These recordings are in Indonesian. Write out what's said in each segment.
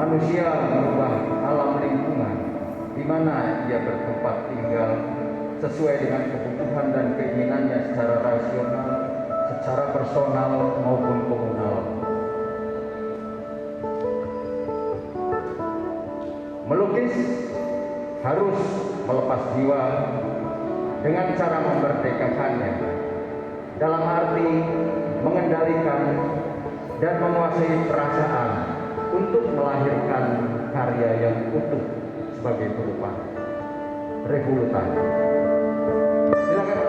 Manusia mengubah alam lingkungan di mana ia bertempat tinggal sesuai dengan kebutuhan dan keinginannya secara rasional, secara personal maupun komunal. Melukis harus melepas jiwa dengan cara memerdekakannya, dalam arti mengendalikan dan menguasai perasaan untuk melahirkan karya yang utuh sebagai berupa revolutan. Silakan.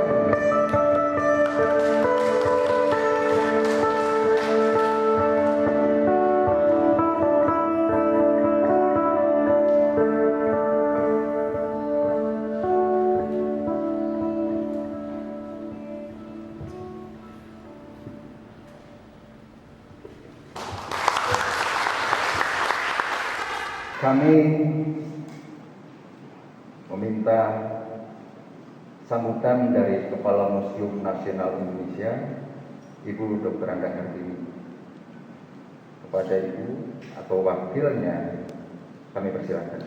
Kami meminta sambutan dari Kepala Museum Nasional Indonesia, Ibu Dr. Anda Kartini. Kepada Ibu atau wakilnya, kami persilakan.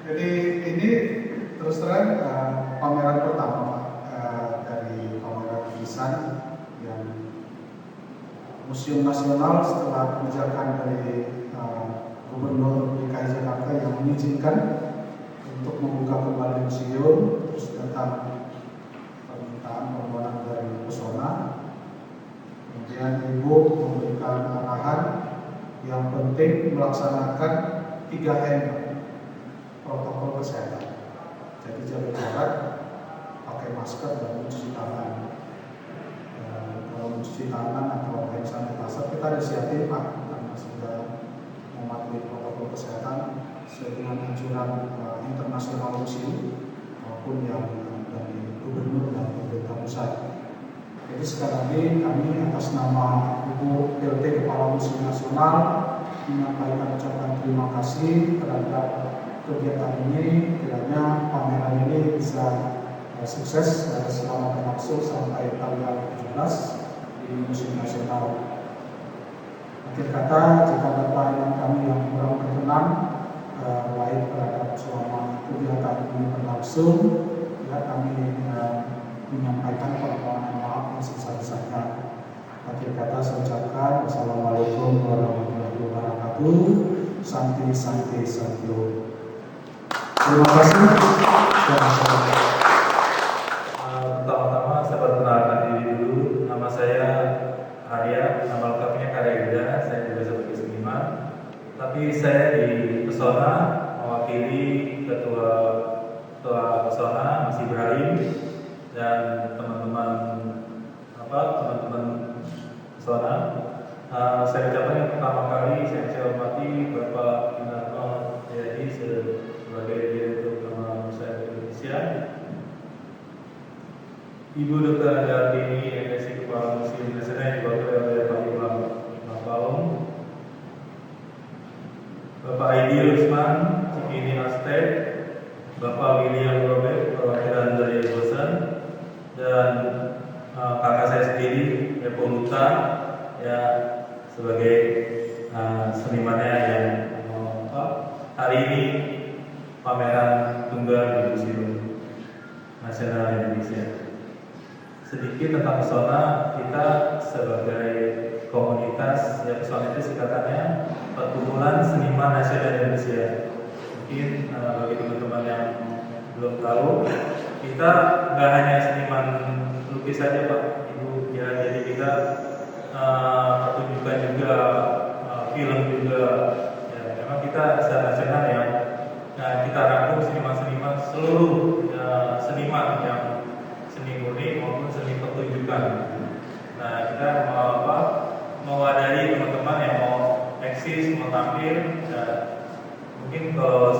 Jadi ini terus terang pameran pertama dari pameran lukisan yang Museum Nasional setelah kebijakan dari Gubernur DKI Jakarta yang mengizinkan untuk membuka kembali museum, terus datang permintaan permohonan dari Pesona. Kemudian Ibu memberikan arahan yang penting melaksanakan 3M protokol kesehatan. Jadi jaga jarak, pakai masker dan mencuci tangan. Kalau mencuci tangan atau hand sanitizer kita disiapin Pak, karena sudah mematuhi protokol kesehatan sesuai dengan anjuran internasional museum maupun yang dari Gubernur dan pemerintah pusat. Jadi sekali lagi kami atas nama Ibu PLT Kepala Museum Nasional menyampaikan ucapan terima kasih terhadap kegiatan ini. Kiranya pameran ini bisa sukses selama berlangsung sampai tanggal 17 di Museum Nasional. Akhir kata, jika ada pelayanan kami yang kurang berkenan baik terhadap selama kegiatan ini berlangsung, ya kami menyampaikan permohonan maaf yang sebesar-besarnya. Akhir kata saya ucapkan wassalamualaikum warahmatullahi wabarakatuh. Santi Santi Santi. Terima kasih. Pertama-tama saya perkenalkan diri dulu. Nama saya Arya, nama lengkapnya Karya Yuda. Saya juga sebagai seniman. Tapi saya di Pesona mewakili ketua Pesona Mas Ibrahim dan teman-teman Pesona. Saya ucapkan yang pertama kali saya hormati Bapak Inarto Jayadi sebagai Direktur Utama Musea Indonesia, Ibu Dr. Andartini MSc Kepala Museum Nasional yang diwakili oleh Pak Imam Mapaung, Bapak Aidi Rusman Cikini Astek, Bapak William Robert perwakilan dari Bosan, dan kakak saya sendiri Epo Luta ya sebagai senimannya yang hari ini pameran tunggal di Museum Nasional Indonesia. Sedikit tentang Pesona, kita sebagai komunitas, ya Pesona itu singkatannya Perkumpulan Seniman Nasional Indonesia. Mungkin bagi teman-teman yang belum tahu, kita nggak hanya seniman lukis saja Pak Ibu, ya jadi kita pertunjukan juga, film juga. Ya, memang kita secara nasional yang kita rangkum seniman-seniman seluruh seniman yang seni murni maupun seni pertunjukan. Nah kita mewadahi teman-teman yang mau eksis, mau tampil. Mungkin kalau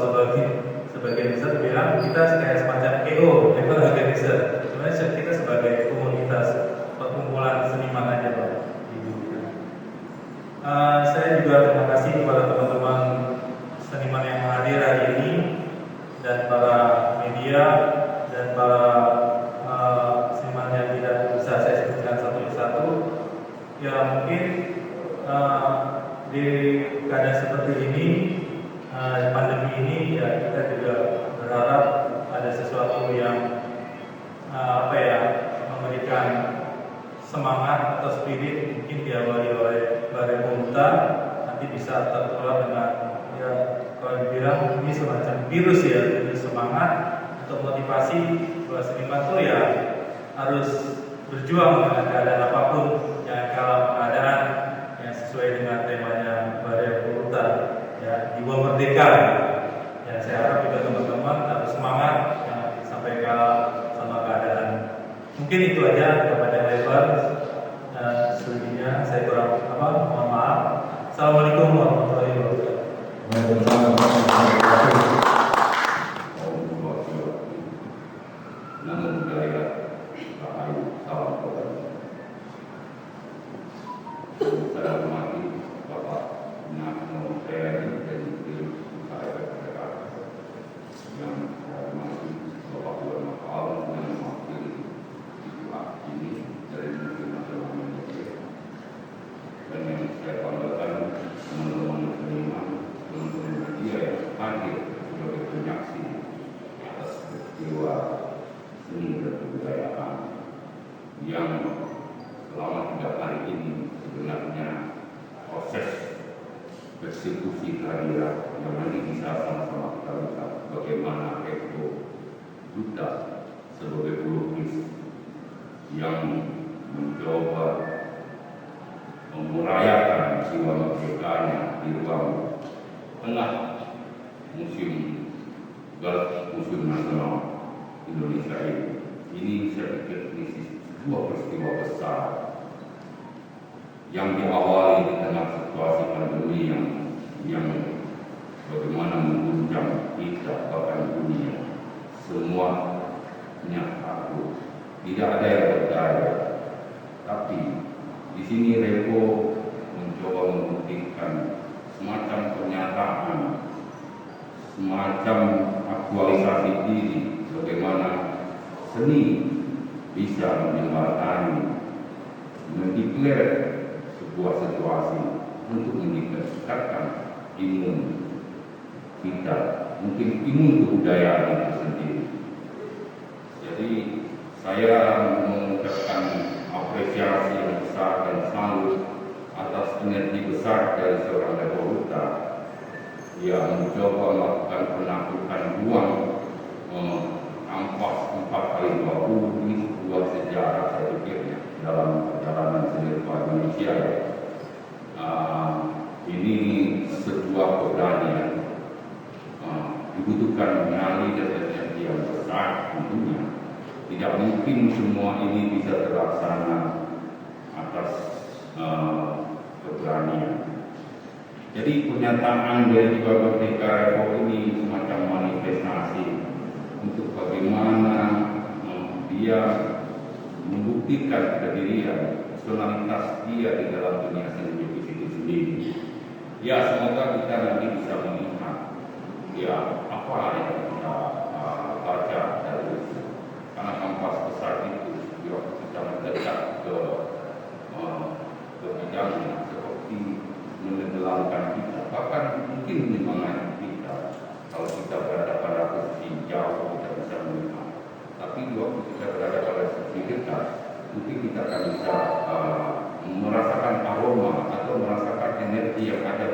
sebagian besar bilang kita kayak semacam EO, level organizer. Sebenarnya kita sebagai komunitas perkumpulan seniman aja Pak. Saya juga terima kasih kepada teman-teman seniman yang hadir hari ini dan para media dan para seniman yang tidak bisa saya sebutkan satu persatu. Ya mungkin ini ya kita juga berharap ada sesuatu yang memberikan semangat atau spirit, mungkin diawali oleh Balai Pemuda, nanti bisa tertular dengan ya kalau dibilang ini semacam virus ya, jadi semangat untuk motivasi bahwa seniman tuh ya harus berjuang dengan keadaan apapun, jangan kalah keadaan, yang sesuai dengan temanya Balai Pemuda ya, jiwa merdeka. Ya saya harap juga teman-teman harus semangat, jangan sampai kalah sama keadaan. Mungkin itu aja kepada lebar. Selebihnya saya kurang mohon maaf. Assalamualaikum warahmatullahi wabarakatuh. yang selama 3 hari ini sebenarnya proses eksekusi kehadiran yang nanti bisa sama-sama kita lihat bagaimana Eko Duta sebagai pelukis yang mencoba merayakan jiwa merdekanya di ruang tengah Museum Nasional Indonesia ini saya pikir ini sebuah peristiwa besar yang diawali di tengah situasi pandemi yang bagaimana mengguncang kita bahkan dunia. Semuanya takut, tidak ada yang berdaya. Tapi di sini Reko mencoba membuktikan semacam pernyataan, semacam aktualisasi diri bagaimana seni bisa menjembatani, mendeklar sebuah situasi untuk meningkatkan imun kita, mungkin imun kebudayaan itu sendiri. Jadi saya mengucapkan apresiasi yang besar dan salut atas energi besar dari seorang Revoluta yang mencoba melakukan penaklukan ruang Ampas 4x20. Ini sebuah sejarah saya pikir dalam perjalanan seni rupa Indonesia. Ini sebuah keberanian, dibutuhkan nyali dan energi yang besar tentunya. Tidak mungkin semua ini bisa terlaksana atas keberanian. Jadi pernyataan dari Jiwa Merdeka Republik ini semacam manifestasi untuk bagaimana dia membuktikan kedirian, personalitas dia di dalam dunia seni itu sendiri. Ya, semoga kita nanti bisa melihat ya apa yang kita baca dari itu. Karena kampas besar itu kita mendekat ke bidangnya seperti menenggelamkan kita, bahkan mungkin menyemangati kita. Kalau kita berada pada posisi jauh kita bisa melihat, tapi waktu kita berada pada posisi dekat, mungkin kita akan bisa merasakan aroma atau merasakan energi yang ada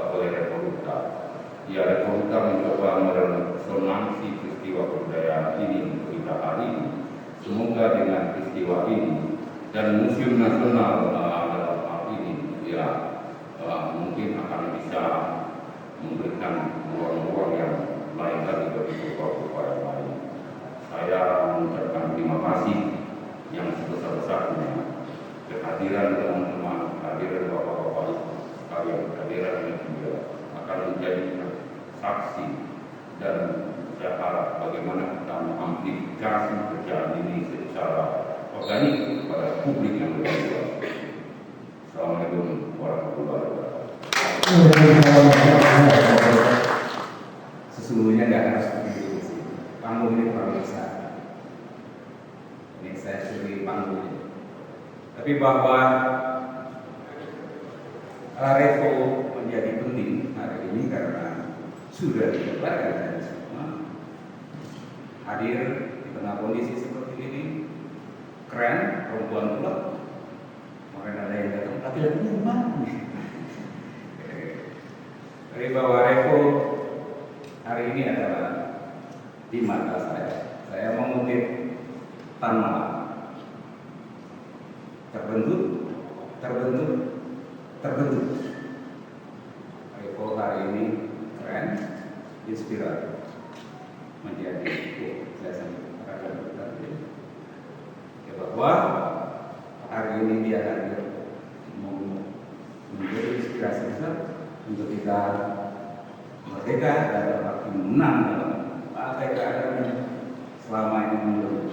oleh Revoluta. Ya, Revoluta mencoba meresonansi peristiwa kebudayaan ini untuk kita hari ini. Semoga dengan peristiwa ini dan Museum Nasional dalam hal ini, ya mungkin akan bisa memberikan ruang-ruang yang lain lagi bagi upaya yang lain. Saya mengucapkan terima kasih yang sebesar-besarnya kehadiran teman-teman, kehadiran bapak-bapak sekalian, kehadiran media akan menjadi saksi dan saya harap bagaimana kita mengamplifikasi kerjaan ini secara organik kepada publik yang lebih luas. Assalamualaikum warahmatullahi wabarakatuh. Sesungguhnya tidak harus seperti itu sih. Panggung ini terlalu besar. Ini saya suri panggungnya. Tapi bahwa Revo menjadi penting hari ini karena sudah dikeluarkan dari semua hadir di tengah kondisi seperti ini. Keren, perempuan pula. Kemarin ada yang datang, laki-lakinya di mana nih? Tapi bahwa Revo hari ini adalah di mata saya mengutip Tan Malaka. Terbentuk. Revo hari ini keren, inspiratif, menjadi saya sampaikan bahwa hari ini dia hadir menjadi inspirasi besar untuk kita merdeka dan makin menang dalam partai keadaan selama ini menurut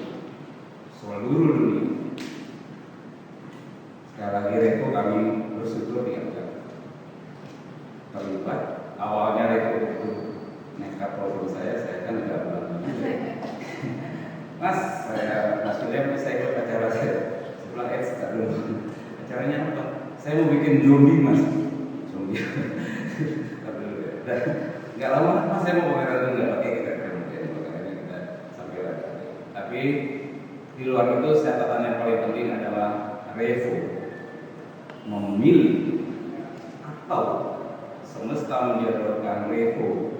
seluruh dunia. Sekali lagi Revo kami bersyukur yang terlibat. Awalnya Revo itu nekat telepon saya kan tidak bilang Mas, Mas William bisa ikut acara saya. Sebelah dulu. Acaranya apa? Saya mau bikin zombie Mas. Zombie. Dan nggak lama Mas saya mau pameran dulu nggak pakai kita makanya kita sampai lagi. Tapi di luar itu catatan yang paling penting adalah Revo memilih atau semesta menjodohkan Revo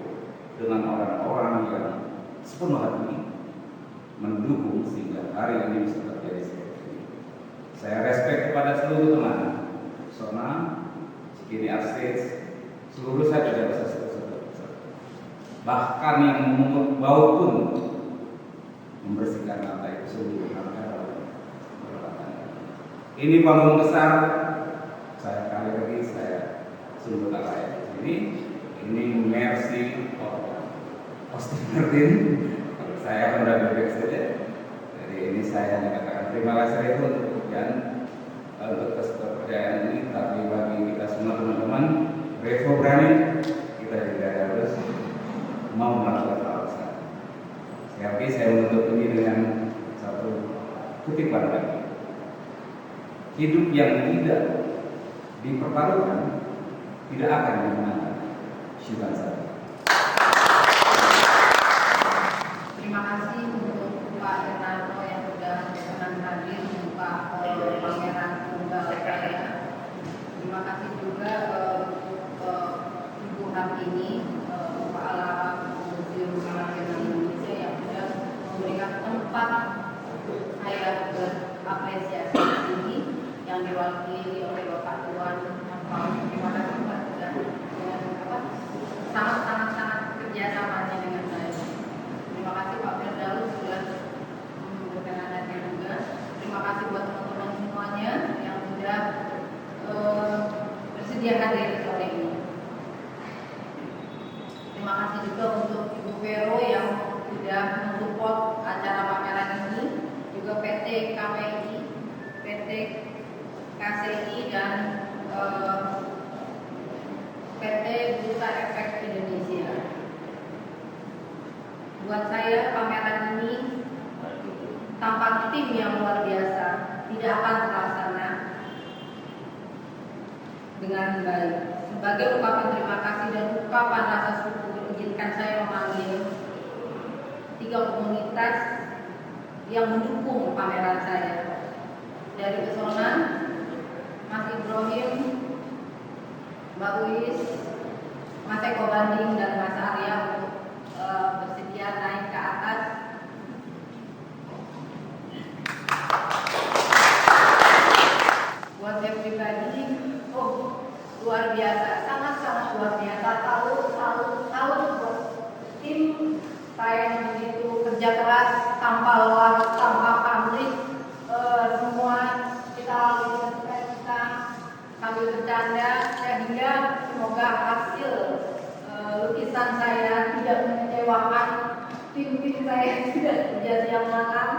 dengan orang-orang yang sepenuh hati mendukung sehingga hari ini bisa terjadi seperti ini. Saya respect kepada seluruh teman, Sona, Cikini Arsites, seluruh saya tidak bisa sebut-sebut. Bahkan yang memungut bau pun membersihkan lantai itu sendiri. Ini panggung besar, saya kali lagi saya sungguh tak layak. Ini mercy Austin Martin. Saya sudah bebek saja. Jadi ini saya katakan terima kasih Revo untuk pekerjaan, untuk kepercayaan ini. Tapi bagi kita semua teman-teman, Revo berani, kita juga harus mau melakukan hal besar. Sekali lagi saya menutup ini dengan satu kutipan lagi. Hidup yang tidak dipertaruhkan tidak akan dimenangkan. Syukur saja. Terima kasih untuk Pak Hernando yang sudah berkenan hadir membuka pameran tunggal saya. Terima kasih juga untuk Ibu Hartini, Kepala Museum Nasional Indonesia yang sudah memberikan tempat saya berapresiasi ini yang diwakili oleh Bapak Tuan. Terima kasih Pak sudah sangat kerjasamanya dengan saya. Terima kasih Pak Firdaus sudah berkenan hadir juga. Terima kasih buat teman-teman semuanya yang sudah bersedia hadir sore ini. Terima kasih juga untuk Ibu Vero yang sudah mensupport acara pameran ini, juga PT KPI, PT KCI dan PT Bursa Efek Indonesia. Buat saya pameran ini tanpa tim yang luar biasa tidak akan terlaksana dengan baik. Sebagai ungkapan terima kasih dan ungkapan rasa syukur, izinkan saya memanggil 3 komunitas yang mendukung pameran saya. Dari Pesona, Mas Ibrahim, Mbak Uis, Mas Eko Banding dan Mas Arya untuk bersedia naik ke atas. Buat saya pribadi, luar biasa, sangat luar biasa. Tahu buat tim saya yang begitu kerja keras tanpa lelah, tanpa pamrih, semua kita lalui kita sambil bercanda, sehingga semoga hasil lukisan saya tidak mengecewakan tim saya, tidak terjadi yang malam.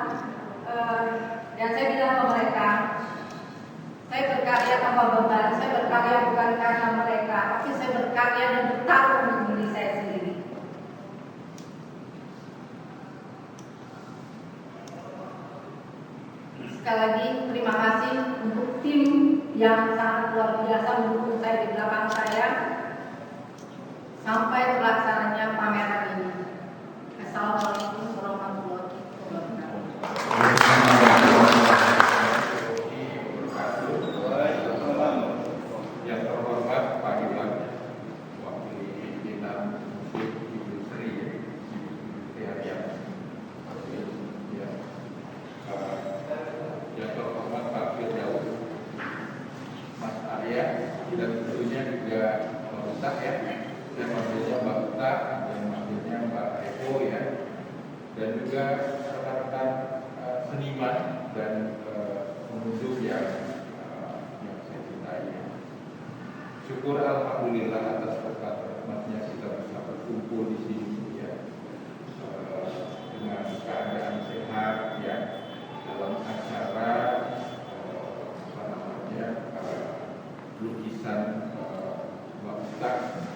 Dan saya bilang ke mereka, saya berkarya tanpa beban, saya berkarya bukan karena mereka, tapi saya berkarya dan bertarung untuk diri saya sendiri. Sekali lagi terima kasih untuk tim yang sangat luar biasa mendukung saya di belakang saya sampai terlaksananya dan juga rekan-rekan seniman dan pengunjung yang saya cintai. Syukur alhamdulillah atas berkat rahmatnya kita bisa berkumpul di sini ya, dengan keadaan sehat ya, dalam acara lukisan Ustaz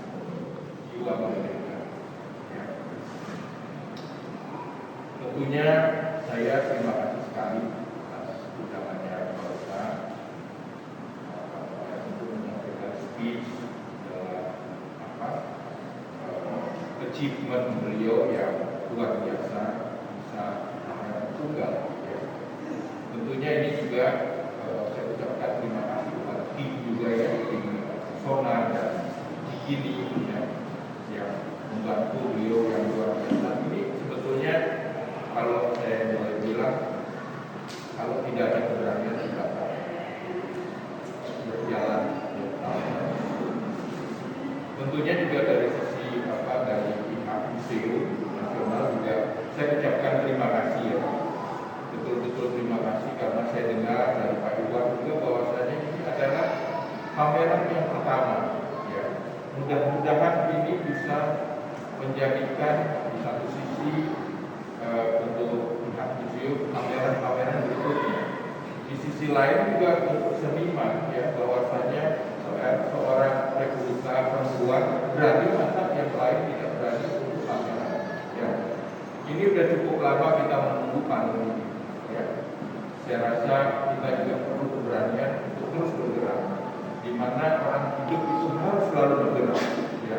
Jiwa Merdeka ya. Tentunya saya terima kasih sekali atas undangannya Pak Ustaz untuk menyampaikan speech dalam achievement beliau yang luar biasa, bisa tunggal ya. Tentunya ini juga saya ucapkan terima kasih kepada tim juga ya, tim Sonar dan Cikini ya, yang membantu beliau yang luar biasa. Ini sebetulnya kalau saya boleh bilang, kalau tidak ada keberanian tidak akan berjalan. Tentunya juga dari sisi dari pihak museum nasional juga saya ucapkan terima kasih ya. Betul-betul terima kasih karena saya dengar dari Pak Iwan juga bahwasanya ini adalah pameran yang pertama ya. Mudah-mudahan ini bisa menjadikan di satu sisi untuk pihak museum pameran-pameran berikutnya. Di sisi lain juga untuk seniman ya, bahwasanya seorang Republika perempuan berani masa yang lain tidak berani untuk pameran ya. Ini sudah cukup lama kita menunggu panggung ini ya. Saya rasa kita juga perlu keberanian untuk terus bergerak, di mana orang hidup itu harus selalu bergerak ya.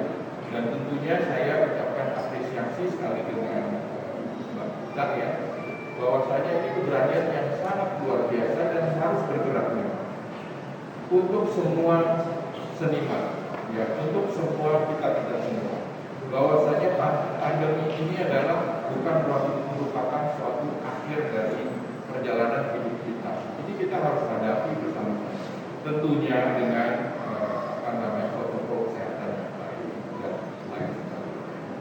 Dan tentunya saya ucapkan apresiasi sekali dengan Mbak Gita ya, bahwasanya ini keberanian yang sangat luar biasa dan harus bergerak untuk semua seniman ya, untuk semua kita semua, bahwasanya pandemi ini adalah bukan merupakan suatu akhir dari perjalanan hidup kita. Jadi kita harus hadapi bersama-sama, tentunya dengan protokol kesehatan yang baik dan lain sebagainya.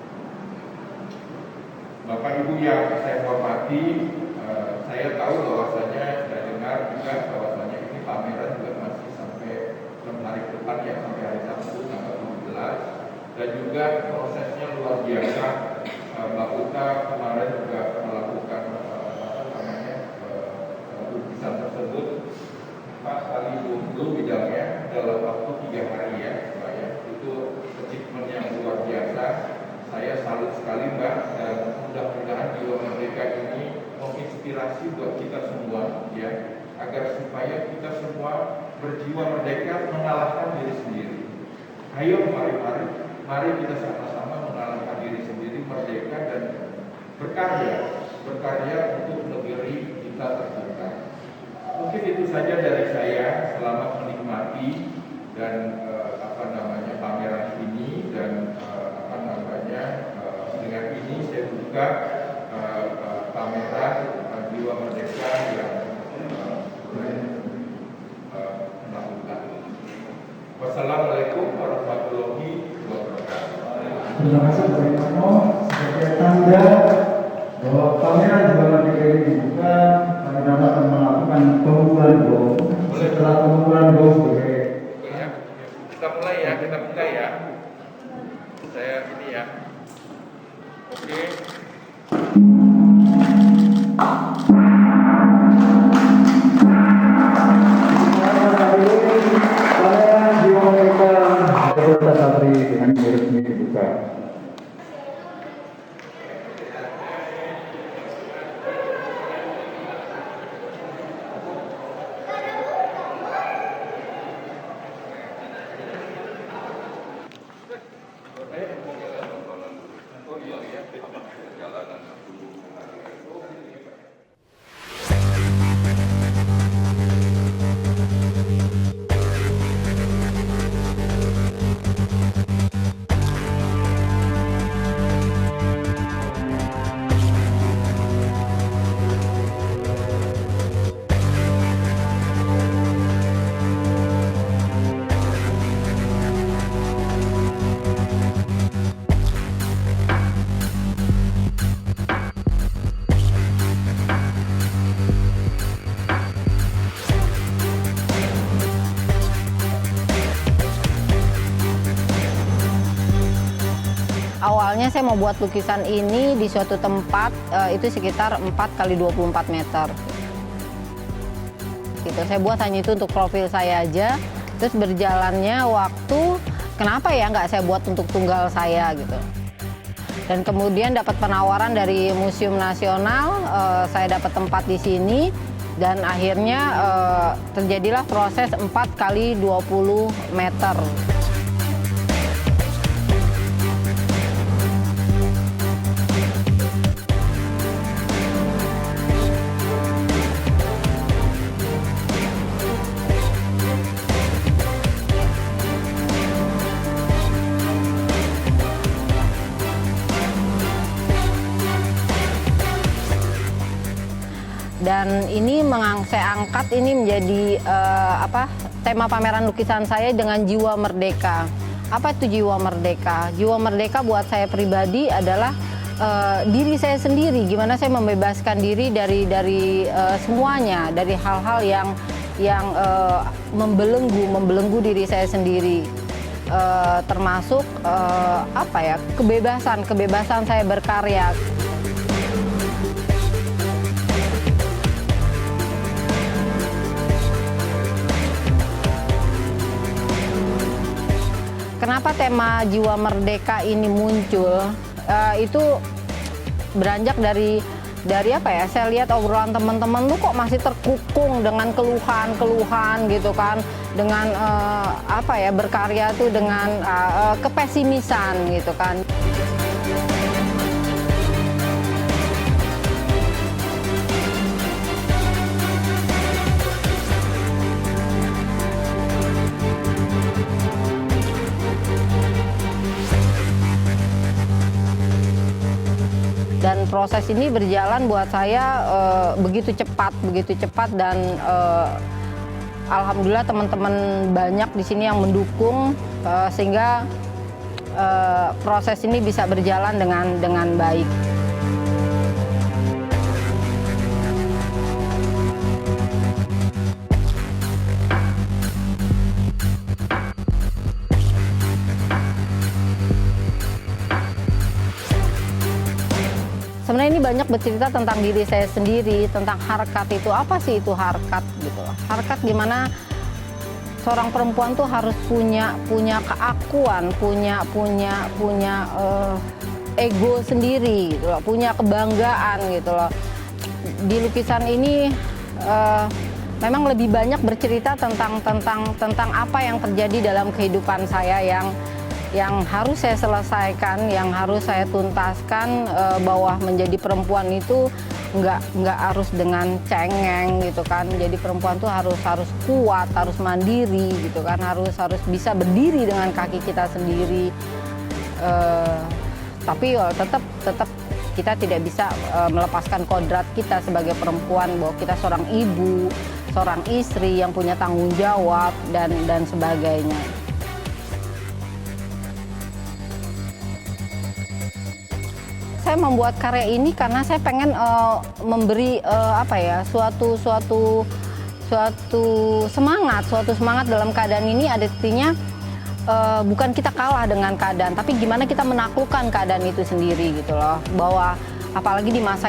Bapak Ibu yang saya hormati, saya tahu bahwasanya saya dengar juga bahwasanya ini pameran juga masih sampai hari depan ya, sampai hari Sabtu tanggal 17, dan juga prosesnya luar biasa. Mbak Uta kemarin juga melakukan lukisan tersebut 4 kali 20 bidangnya dalam waktu 3 hari ya Mbak ya. Itu achievement yang luar biasa. Saya salut sekali Mbak, dan mudah-mudahan Jiwa Merdeka ini menginspirasi buat kita semua ya, agar supaya kita semua berjiwa merdeka mengalahkan diri sendiri. Ayo mari kita sama-sama mengalahkan diri sendiri, merdeka dan berkarya untuk negeri kita tercinta. Mungkin itu saja dari saya. Selamat menikmati dan pameran ini, dan dengan ini saya buka pameran Jiwa Merdeka yang melakukan. Wassalamualaikum warahmatullahi wabarakatuh. Terima kasih Pak Iwano. Sebagai tanda bahwa pameran Jiwa Merdeka ini dibuka, kami dapat melakukan pembukaan bom. Setelah pembukaan bom sebagai kita mulai ya, kita buka ya. Saya ini ya. Oke. pameran Jiwa Merdeka Kota Sapri dengan resmi dibuka. Awalnya saya mau buat lukisan ini di suatu tempat, itu sekitar 4 kali 24 meter. Gitu. Saya buat hanya itu untuk profil saya aja. Terus berjalannya waktu, kenapa ya nggak saya buat untuk tunggal saya gitu. Dan kemudian dapat penawaran dari Museum Nasional, saya dapat tempat di sini. Dan akhirnya terjadilah proses 4 kali 20 meter. Dan ini saya angkat ini menjadi tema pameran lukisan saya dengan jiwa merdeka. Apa itu jiwa merdeka? Jiwa merdeka buat saya pribadi adalah diri saya sendiri. Gimana saya membebaskan diri dari semuanya, dari hal-hal yang membelenggu diri saya sendiri. Termasuk kebebasan saya berkarya. Kenapa tema jiwa merdeka ini muncul? Itu beranjak dari saya lihat obrolan teman-teman tuh kok masih terkukung dengan keluhan gitu kan, dengan berkarya tuh dengan kepesimisan gitu kan. Dan proses ini berjalan buat saya begitu cepat dan alhamdulillah teman-teman banyak di sini yang mendukung sehingga proses ini bisa berjalan dengan baik. Sebenarnya ini banyak bercerita tentang diri saya sendiri, tentang harkat itu. Apa sih itu harkat gitu? Harkat gimana seorang perempuan tuh harus punya keakuan, punya ego sendiri gitu loh, punya kebanggaan gitu loh. Di lukisan ini memang lebih banyak bercerita tentang apa yang terjadi dalam kehidupan saya yang harus saya selesaikan, yang harus saya tuntaskan, bahwa menjadi perempuan itu nggak harus dengan cengeng gitu kan. Jadi perempuan tuh harus kuat, harus mandiri gitu kan, harus bisa berdiri dengan kaki kita sendiri. Tapi tetap kita tidak bisa melepaskan kodrat kita sebagai perempuan, bahwa kita seorang ibu, seorang istri yang punya tanggung jawab dan sebagainya. Saya membuat karya ini karena saya pengen memberi suatu semangat dalam keadaan ini. Artinya bukan kita kalah dengan keadaan, tapi gimana kita menaklukkan keadaan itu sendiri gitu loh. Bahwa apalagi di masa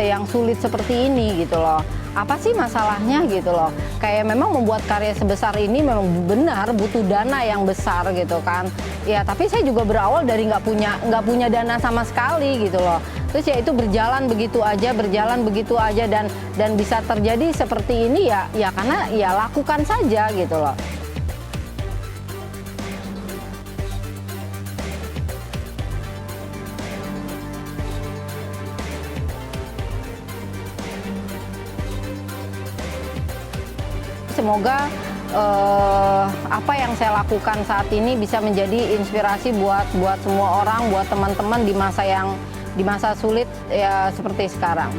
yang sulit seperti ini gitu loh. Apa sih masalahnya gitu loh. Kayak memang membuat karya sebesar ini memang benar butuh dana yang besar gitu kan. Ya tapi saya juga berawal dari nggak punya dana sama sekali gitu loh. Terus ya itu berjalan begitu aja dan bisa terjadi seperti ini ya karena ya lakukan saja gitu loh. Semoga apa yang saya lakukan saat ini bisa menjadi inspirasi buat semua orang, buat teman-teman di masa sulit ya seperti sekarang.